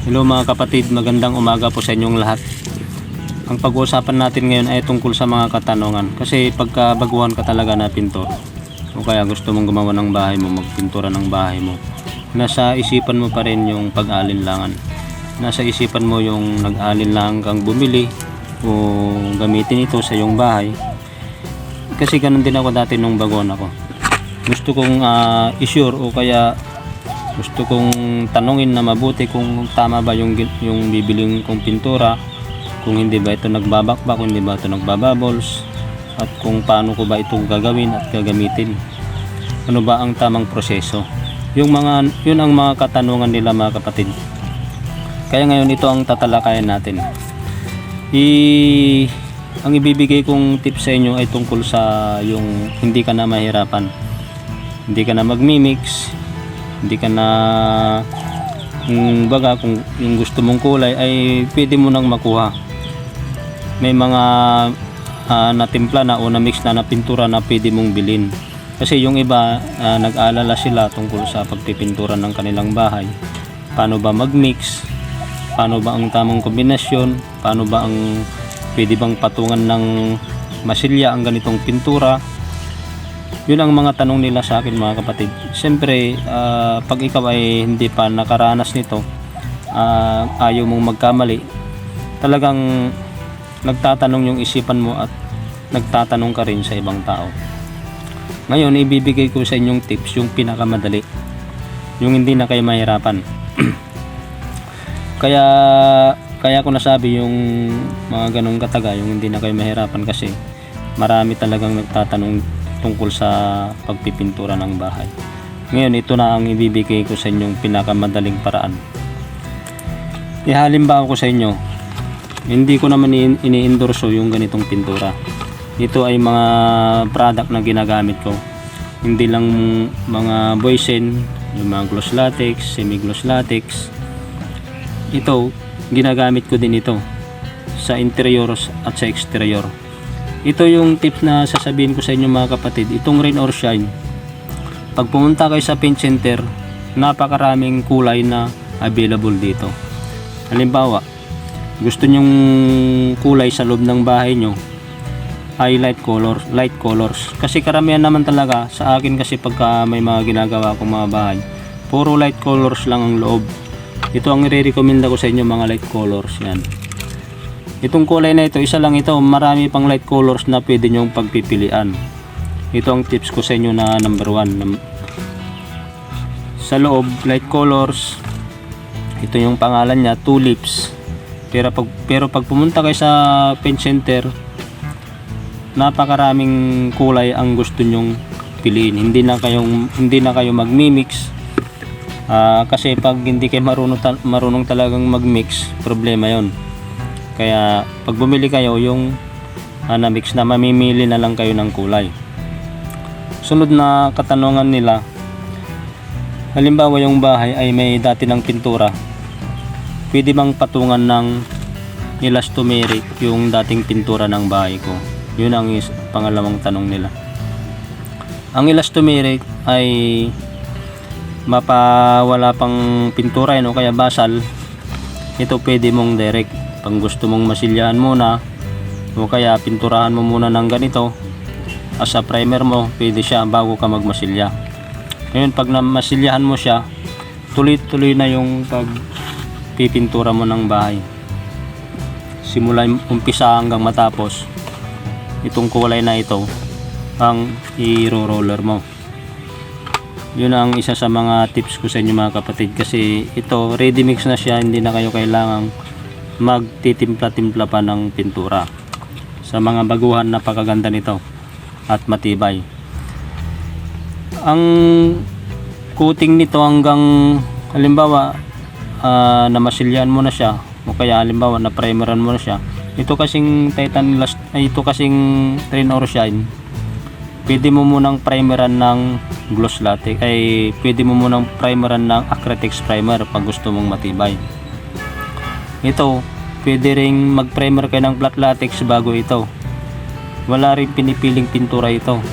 Hello mga kapatid, magandang umaga po sa inyong lahat. Ang pag-uusapan natin ngayon ay tungkol sa mga katanungan. Kasi pagka baguhan ka talaga na pintor, o kaya gusto mong gumawa ng bahay mo, magpintura ng bahay mo, nasa isipan mo pa rin yung pag-alinlangan. Nasa isipan mo yung nag-alinlangan kang bumili o gamitin ito sa iyong bahay. Kasi ganun din ako dati nung baguhan ako. Gusto kong i-sure o kaya gusto kong tanungin na mabuti kung tama ba yung bibiling kong pintura, kung hindi ba ito nagbabakbak, kung hindi ba ito nagbabubbles, at kung paano ko ba ito gagawin at gagamitin. Ano ba ang tamang proseso? Yun ang mga katanungan nila mga kapatid. Kaya ngayon ito ang tatalakayan natin. Ang ibibigay kong tips sa inyo ay tungkol sa yung hindi ka na mahirapan. Hindi ka na magmimix, hindi ka na baga kung yung gusto mong kulay ay pwede mo nang makuha. May mga natimpla na o na mix na pintura na pwede mong bilhin. Kasi yung iba nag-aalala sila tungkol sa pagpipintura ng kanilang bahay. Paano ba mag-mix? Paano ba ang tamang kombinasyon? Paano ba ang pwede bang patungan ng masilya ang ganitong pintura? Yun ang mga tanong nila sa akin mga kapatid. Siyempre, pag ikaw ay hindi pa nakaranas nito, ayaw mong magkamali, talagang nagtatanong yung isipan mo at nagtatanong ka rin sa ibang tao. Ngayon, ibibigay ko sa inyong tips yung pinakamadali, yung hindi na kayo mahirapan. Kaya ko nasabi yung mga ganong kataga, yung hindi na kayo mahirapan, kasi marami talagang nagtatanong tungkol sa pagpipintura ng bahay. Ngayon, ito na ang ibibigay ko sa inyong pinakamadaling paraan. Ihalimbawa ko sa inyo, hindi ko naman ini-endorso yung ganitong pintura. Ito ay mga product na ginagamit ko. Hindi lang mga Boysen, yung mga gloss latex, semi-gloss latex. Ito, ginagamit ko din ito sa interior at sa exterior. Ito yung tips na sasabihin ko sa inyo mga kapatid. Itong Rain or Shine, pag pumunta kayo sa paint center, napakaraming kulay na available dito. Halimbawa, gusto nyong kulay sa loob ng bahay nyo ay light colors. Kasi karamihan naman talaga sa akin, kasi pagka may mga ginagawa akong mga bahay, puro light colors lang ang loob. Ito ang i-recommenda ko sa inyo, mga light colors yan. Itong kulay na ito, isa lang ito, marami pang light colors na pwede nyong pagpipilian. Ito ang tips ko sa inyo na number 1. Sa loob, light colors. Ito yung pangalan niya, tulips. Pero pag pumunta kayo sa paint center, napakaraming kulay ang gusto nyong piliin. Hindi na kayo magmi-mix. Kasi pag hindi kayo marunong talagang mag-mix, problema 'yon. Kaya pag bumili kayo yung na-mix na, mamimili na lang kayo ng kulay. Sunod na katanungan nila, halimbawa yung bahay ay may dati ng pintura, pwede bang patungan ng elastomeric yung dating pintura ng bahay ko? Yun ang pangalawang tanong nila. Ang elastomeric ay mapawala pang pintura o kaya basal. Ito pwede mong direct. Pag gusto mong masilyahan muna o kaya pinturahan mo muna ng ganito as a primer mo, pwede siya bago ka magmasilya. Ngayon, pag masilyahan mo siya, tuloy-tuloy na yung pagpipintura mo ng bahay. Simula umpisa hanggang matapos, itong kulay na ito ang i-roller mo. Yun ang isa sa mga tips ko sa inyo mga kapatid, kasi ito ready mix na siya, hindi na kayo kailangang magtitimpla-timpla pa ng pintura. Sa mga baguhan, napakaganda nito at matibay. Ang coating nito hanggang halimbawa na masilyan mo na siya o kaya halimbawa na primeran mo na siya, ito kasing ito kasing Rain or Shine, pwede mo munang primeran ng gloss latex, pwede mo munang primeran ng Acrytex primer pag gusto mong matibay. Ito, pwede ring mag-primer kayo ng flat latex bago ito. Wala rin pinipiling pintura ito.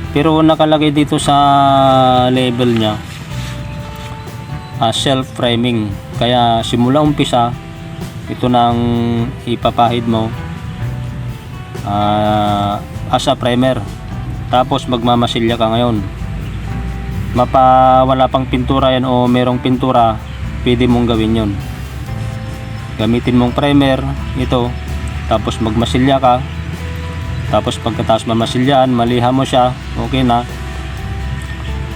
Pero nakalagay dito sa label niya, self-framing. Kaya simula umpisa, ito na ang ipapahid mo as a primer. Tapos magmamasilya ka ngayon. Wala pang pintura yan o merong pintura, pwede mong gawin yon. Gamitin mong primer ito, tapos magmasilya ka. Tapos pagkatapos mamasilyaan, maliha mo siya, okay na.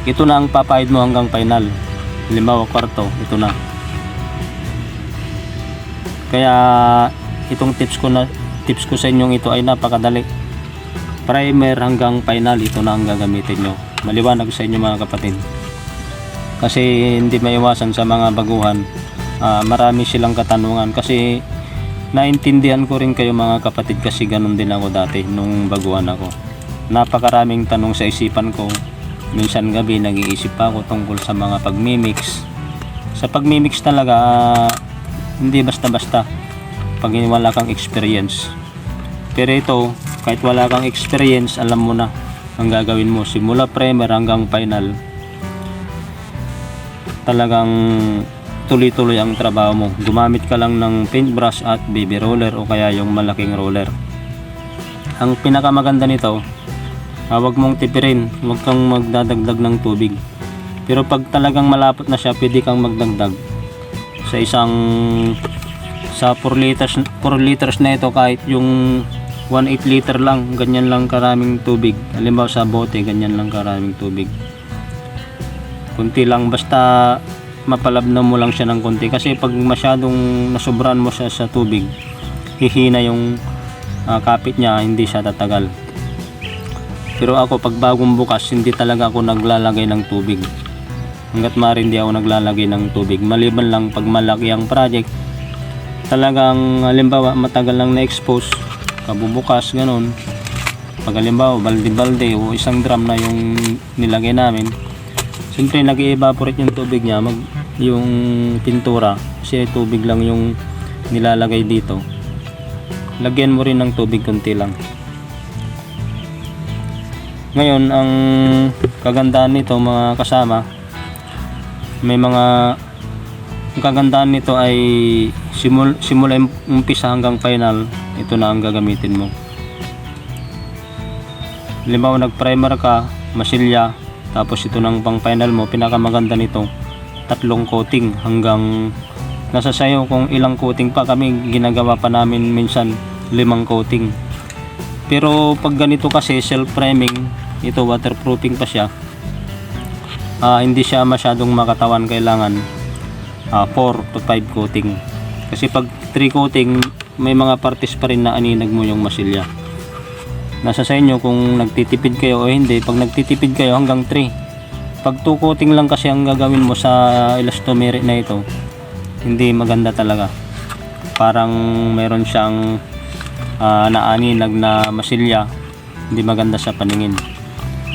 Ito na ang papahid mo hanggang final. Halimbawa kwarto, ito na. Kaya itong tips ko sa inyong ito ay napakadali. Primer hanggang final, ito na ang gagamitin nyo. Maliwanag sa inyo mga kapatid. Kasi hindi maiwasan sa mga baguhan, marami silang katanungan. Kasi naintindihan ko rin kayo mga kapatid, kasi ganun din ako dati nung baguhan ako. Napakaraming tanong sa isipan ko. Minsan gabi nag-iisip pa ako tungkol sa mga pagmimix. Sa pagmimix talaga, hindi basta-basta pag wala kang experience. Pero ito, kahit wala kang experience, alam mo na ang gagawin mo simula primer hanggang final. Talagang tuloy-tuloy ang trabaho mo. Gumamit ka lang ng paintbrush at baby roller o kaya yung malaking roller. Ang pinakamaganda nito, huwag mong tipirin, huwag kang magdadagdag ng tubig. Pero pag talagang malapot na siya, pwede kang magdagdag. Sa 4 liters na ito, kahit yung 1.8 liter lang, ganyan lang karaming tubig. Halimbawa sa bote, ganyan lang karaming tubig. Kunti lang, basta mapalabnan mo lang siya ng kunti. Kasi pag masyadong nasobran mo siya sa tubig, hihina yung kapit niya, hindi siya tatagal. Pero ako, pag bagong bukas, hindi talaga ako naglalagay ng tubig. Hanggat maaari hindi ako naglalagay ng tubig. Maliban lang pag malaki ang project, talagang halimbawa matagal lang na-expose, kabubukas, ganun. Pag halimbawa balde-balde o isang drum na yung nilagay namin, siyempre nag-evaporate yung tubig niya, yung pintura, kasi tubig lang yung nilalagay dito. Lagyan mo rin ng tubig konti lang. Ngayon, ang kagandahan nito mga kasama, ang kagandahan nito ay simula umpisa hanggang final, ito na ang gagamitin mo. Halimbawa nag-primer ka, masilya, tapos ito nang pang final mo. Pinakamaganda nito, 3 coating hanggang nasa sayo kung ilang coating pa. Kami ginagawa pa namin minsan 5 coating. Pero pag ganito kasi self-priming, ito waterproofing pa siya, hindi siya masyadong makatawan. Kailangan 4 to 5 coating. Kasi pag 3 coating, may mga parties pa rin na aninag mo yung masilya. Nasa sa inyo kung nagtitipid kayo o hindi. Pag nagtitipid kayo, hanggang 3. Pag 2 coating lang kasi ang gagawin mo sa elastomeric na ito, hindi maganda talaga. Parang meron siyang naaninag na masilya, hindi maganda sa paningin.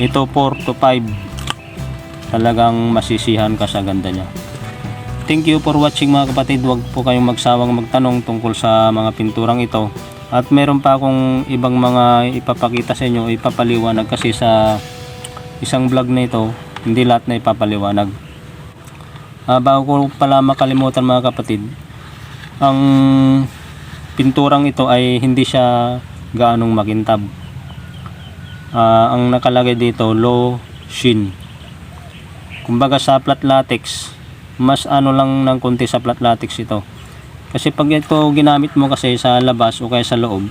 Ito 4 to 5, talagang masisihan ka sa ganda niya. Thank you for watching mga kapatid. Huwag po kayong magsawang magtanong tungkol sa mga pinturang ito. At meron pa akong ibang mga ipapakita sa inyo, ipapaliwanag, kasi sa isang vlog na ito, hindi lahat na ipapaliwanag. Bago ko pala makalimutan mga kapatid, ang pinturang ito ay hindi siya gaanong makintab. Ang nakalagay dito, low sheen. Kumbaga sa flat latex, mas lang ng konti sa flat latex ito. Kasi pag ito ginamit mo kasi sa labas o kaya sa loob,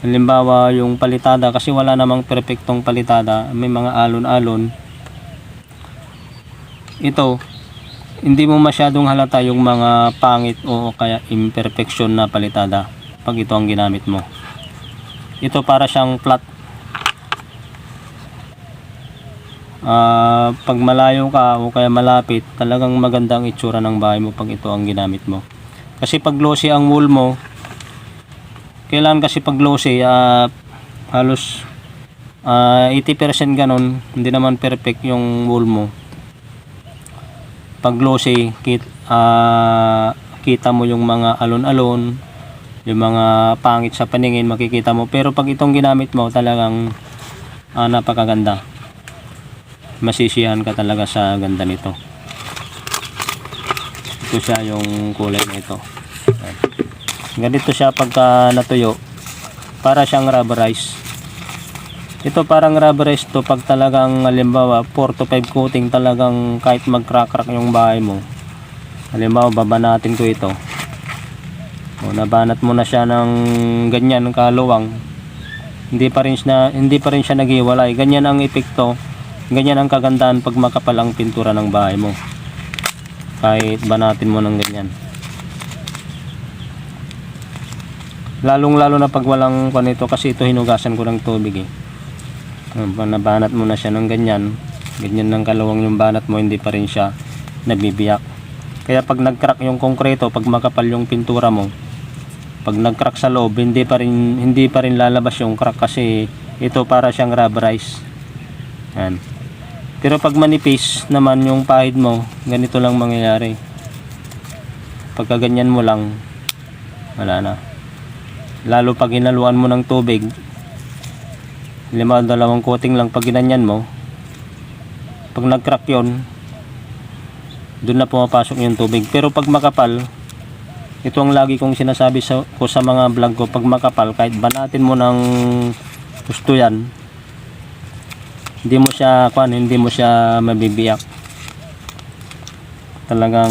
halimbawa yung palitada, kasi wala namang perfectong palitada, may mga alon-alon. Ito, hindi mo masyadong halata yung mga pangit o kaya imperfection na palitada pag ito ang ginamit mo. Ito para siyang flat. Pag malayo ka o kaya malapit, talagang maganda ang itsura ng bahay mo pag ito ang ginamit mo. Kasi pag glossy ang wall mo, kailangan kasi pag glossy, halos 80% ganon, hindi naman perfect yung wall mo. Pag glossy, kita mo yung mga alon-alon, yung mga pangit sa paningin, makikita mo. Pero pag itong ginamit mo, talagang napakaganda. Masisiyahan ka talaga sa ganda nito. ko siya yung kulay na ito. Yan. Ganito siya pagka natuyo, para siyang rubberized. Ito parang rubberized to pag talagang halimbawa 4 to 5 coating talagang kahit mag-crack-crack yung bahay mo. Halimbawa babanatin ko ito. O, nabanat mo na siya ng ganyan ng kaluwang. Hindi pa rin siya naghiwalay. Ganyan ang epekto. Ganyan ang kagandahan pag makapal ang pintura ng bahay mo. Kahit banatin mo ng ganyan. Lalong-lalo na pag walang panito kasi ito hinugasan ko ng tubig eh. Nabanat mo na siya ng ganyan ng kalawang yung banat mo, hindi pa rin siya nabibiyak. Kaya pag nag-crack yung konkreto, pag makapal yung pintura mo, pag nag-crack sa loob, hindi pa rin lalabas yung crack kasi ito para siyang rubberized. Yan. Pero pag manipis naman yung pahid mo, ganito lang mangyayari. Pagka ganyan mo lang, wala na. Lalo pag hinaluan mo ng tubig, 2 coating lang pag ginanyan mo, pag nag-crack yun, doon na pumapasok yung tubig. Pero pag makapal, ito ang lagi kong sinasabi sa mga vlog ko, pag makapal, kahit banatin mo ng gusto yan, hindi mo siya mabibiyak. Talagang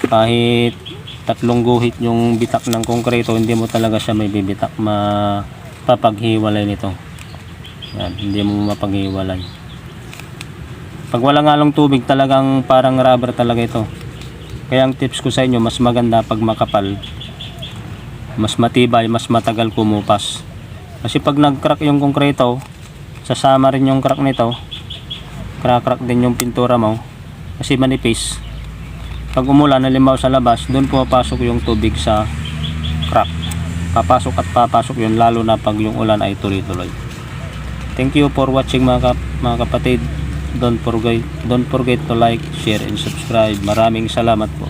kahit 3 guhit yung bitak ng konkreto, hindi mo talaga siya may bibitak, mapapaghiwalay nito. Yan, hindi mo mapaghiwalay. Pag wala nga lang tubig, talagang parang rubber talaga ito. Kaya ang tips ko sa inyo, mas maganda pag makapal, mas matibay, mas matagal kumupas. Kasi pag nag-crack yung konkreto, sasama rin yung crack nito, crack din yung pintura mo kasi manipis. Pag umulan, halimbawa sa labas, doon pumapasok yung tubig sa crack. Papasok at papasok yun, lalo na pag yung ulan ay tuloy-tuloy. Thank you for watching mga kapatid. Don't forget to like, share, and subscribe. Maraming salamat po.